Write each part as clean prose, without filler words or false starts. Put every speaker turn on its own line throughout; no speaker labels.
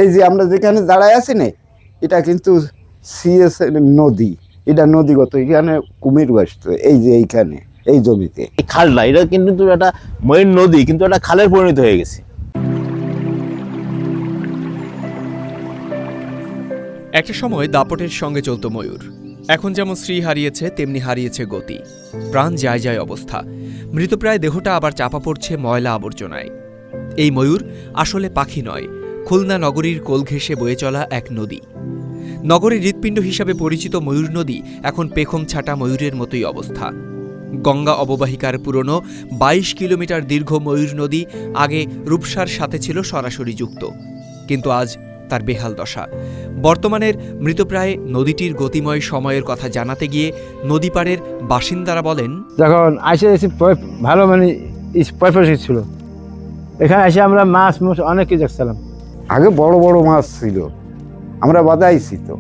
এই যে আমরা যেখানে দাঁড়ায় আছি না, এটা কিন্তু সিএস নদী, এটা নদীগত, এখানে কুমির বাসত এই যে এইখানে এই জমিতে।
এই খালটা এটা কিন্তু একটা ময়ূর নদী, কিন্তু একটা খালের পরিণত হয়ে গেছে।
একটা সময় দাপটের সঙ্গে চলত ময়ূর। এখন যেমন শ্রী হারিয়েছে তেমনি হারিয়েছে গতি, প্রাণ যায় যায় অবস্থা। মৃতপ্রায় দেহটা আবার চাপা পড়ছে ময়লা আবর্জনায়। এই ময়ূর আসলে পাখি নয়, খুলনা নগরীর কোল ঘেঁষে বয়ে চলা এক নদী। নগরীর হৃৎপিণ্ড হিসাবে পরিচিত ময়ূর নদী এখন পেখম ছাটা ময়ূরের মতোই অবস্থা। গঙ্গা অববাহিকার পুরনো ২২ কিলোমিটার দীর্ঘ ময়ূর নদী আগে রূপসার সাথে ছিল সরাসরি যুক্ত, কিন্তু আজ তার বেহাল দশা। বর্তমানের মৃতপ্রায় নদীটির গতিময় সময়ের কথা জানাতে গিয়ে নদীপাড়ের বাসিন্দারা বলেন,
যখন আসে এসে ভালো মানে পয়সা ছিল, এখানে এসে আমরা মাছ অনেক কিছু দেখছিলাম।
আগে বড় বড় মাছ ছিল, আমরা বাদাইছি তো,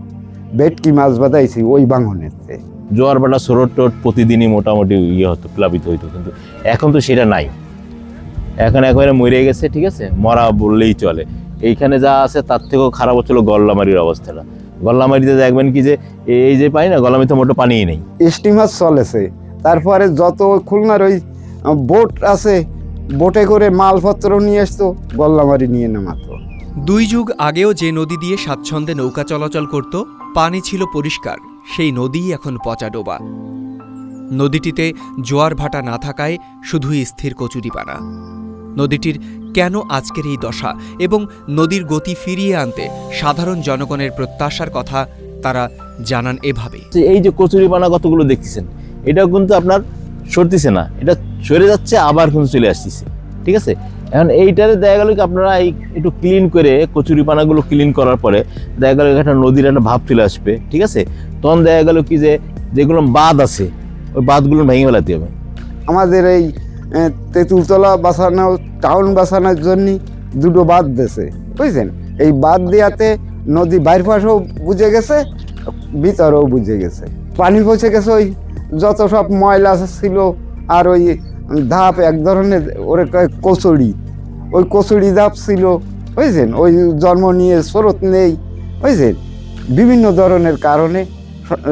ভেটকি মাছ বাদাইছি ওই বাঙনেতে।
জোয়ার ভাটা স্রোত টোট প্রতিদিনই মোটামুটি হতো, প্লাবিত হইতো, কিন্তু এখন তো সেটা নাই। এখন একেবারে মরে গেছে, ঠিক আছে, মরা বললেই চলে। এইখানে যা আছে তার থেকেও খারাপ হচ্ছিল গল্লামারির অবস্থাটা। গল্লামারিতে দেখবেন কি যে এই যে পানি না, গল্লামারিতে মোটো পানিই নেই।
স্টিমার চলেছে, তারপরে যত খুলনার ওই বোট আছে, বোটে করে মালপত্র নিয়ে আসতো, গল্লামারি নিয়ে নামাতো।
২ যুগ আগেও যে নদী দিয়ে স্বাচ্ছন্দ্যে নৌকা চলাচল করত, পানি ছিল পরিষ্কার, সেই নদী এখন পচা ডোবা। নদীটিতে জোয়ার ভাটা না থাকায় শুধুই স্থির কচুরিপানা। নদীটির কেন আজকের এই দশা এবং নদীর গতি ফিরিয়ে আনতে সাধারণ জনগণের প্রত্যাশার কথা তারা জানান এভাবে।
এই যে কচুরিপানা কতগুলো দেখতেছেন, এটাও কিন্তু আপনার সরতেছে না, এটা সরে যাচ্ছে আবার কিন্তু চলে আসতেছে, ঠিক আছে। এখন এইটারে দেখা গেল কি আপনারা এই একটু ক্লিন করে কচুরিপানাগুলো ক্লিন করার পরে দেখা গেল একটা নদীর একটা ভাব চলে আসবে, ঠিক আছে। তখন দেখা গেল কি যে যেগুলো বাঁধ আছে ওই বাঁধগুলো ভেঙে ফেলাতে হবে।
আমাদের এই তেঁতুলতলা বাঁচানো, টাউন বাঁচানোর জন্য 2টো বাঁধ দিয়েছে, বুঝছেন। এই বাঁধ দেওয়াতে নদী বাইর পাশেও বুঝে গেছে, ভিতরেও বুঝে গেছে, পানি পৌঁছে গেছে। ওই যত সব ময়লা ছিল, আর ওই ধাপ এক ধরনের ওরে কচুরি, ওই কচুরি ধাপ ছিল, বুঝছেন। ওই জন্ম নিয়ে স্রোত নেই, বুঝছেন। বিভিন্ন ধরনের কারণে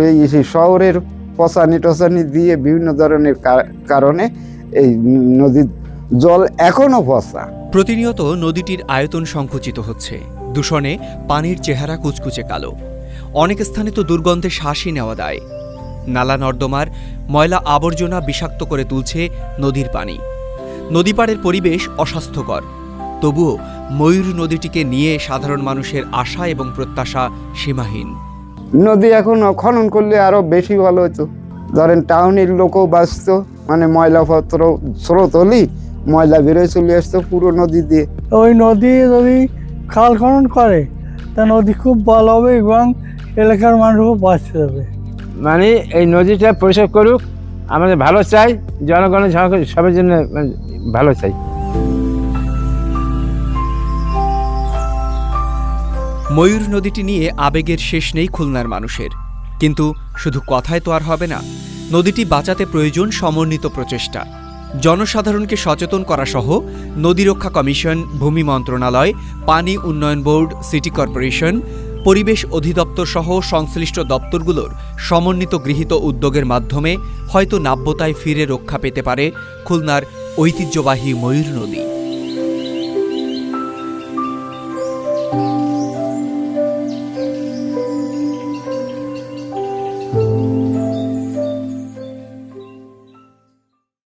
এই শহরের পচানি টচানি দিয়ে বিভিন্ন ধরনের কারণে এই নদীর জল এখনো পচা।
প্রতিনিয়ত নদীটির আয়তন সংকুচিত হচ্ছে, দূষণে পানির চেহারা কুচকুচে কালো। অনেক স্থানে তো দুর্গন্ধে শ্বাসই নেওয়া দায়। নালা নর্দমার ময়লা আবর্জনা বিষাক্ত করে তুলছে নদীর পানি। নদীপাড়ের পরিবেশ অস্বাস্থ্যকর। তবুও ময়ূর নদীটিকে নিয়ে সাধারণ মানুষের আশা এবং প্রত্যাশা সীমাহীন।
নদী এখন খনন করলে আরো বেশি ভালো হতো। ধরেন টাউনের লোকও বাঁচতো, মানে ময়লাপত্র স্রোত হলেই ময়লা বেরোয় চলে আসতো পুরো নদী দিয়ে।
ওই নদী যদি খাল খনন করে তা নদী খুব ভালো হবে এবং এলাকার মানুষও বাঁচতে যাবে।
মানে এই নদীটা পরিষ্কার করুক, আমাদের ভালো চাই, জনগণের সবার জন্য ভালো চাই।
ময়ূর নদীটি নিয়ে আবেগের শেষ নেই খুলনার মানুষের, কিন্তু শুধু কথায় তো আর হবে না। নদীটি বাঁচাতে প্রয়োজন সমন্বিত প্রচেষ্টা। জনসাধারণকে সচেতন করা সহ নদী রক্ষা কমিশন, ভূমি মন্ত্রণালয়, পানি উন্নয়ন বোর্ড, সিটি কর্পোরেশন, পরিবেশ অধিদপ্তর সহ সংশ্লিষ্ট দপ্তরগুলোর সমন্বিত গৃহীত উদ্যোগের মাধ্যমে হয়তো নাব্যতায় ফিরে রক্ষা পেতে পারে খুলনার ঐতিহ্যবাহী ময়ূর নদী।